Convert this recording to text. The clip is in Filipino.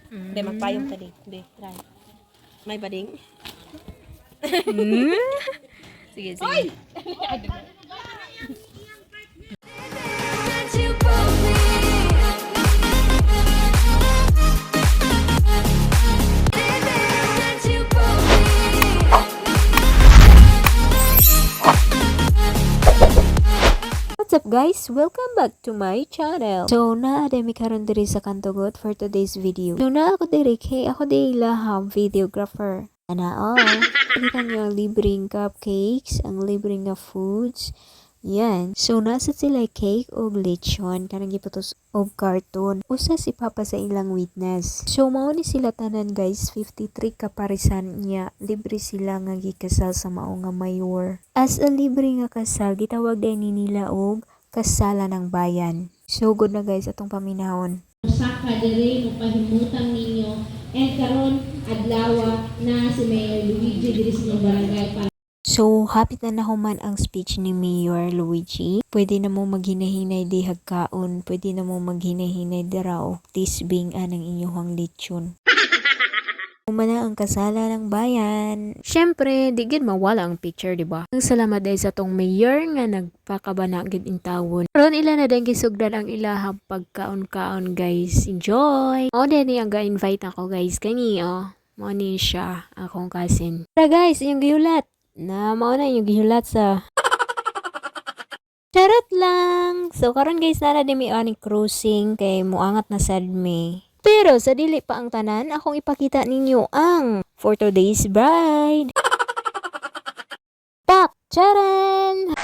Be, magpayong tadi. Be, try. May bading? Sige, sige. What's up guys? Welcome back to my channel. So naada mi karon diri sa Kantugot for today's video. So na ako diri kay ako di laham videographer. Ana kita nyo ang libreng cupcakes, ang libreng nga foods. Yan. So nasa sila cake o lechon kanang giputos og carton. Usa si Papa sa ilang witness. So mao ni sila tanan guys, 53 kaparisan niya. Libre sila nga gikasal sa mao nga mayor. As a libre nga kasal, gitawag din ni nila og kasalan ng bayan. So good na guys atong paminahon. Saka diri mo pahimutang ninyo and karon adlaw na si Mayor Luigi diri sa barangay para So, hapit na nahuman ang speech ni Mayor Luigi. Pwede na mo maghinahinay di hagkaon. Pwede na mo maghinahinay di raw. Tisbing anang inyong lechon. Umana ang kasala ng bayan. Syempre, di gid mawala ang picture, di ba? Ang salamat dahil sa tong mayor nga nagpakabana gid in tawon. Ron ila na din gisugdan ang ilahang pagkaon-kaon, guys. Enjoy! O, din ang ga-invite ako, guys. Kani, mo ni siya, akong cousin. Tara, guys, yung gihulat. Na mao na yung gihulat sa charot lang. So karon guys nara di mi ani cruising kay muangat na sad mi. Pero sa dili pa ang tanan akong ipakita ninyo ang for today's bride. Pak! Charan!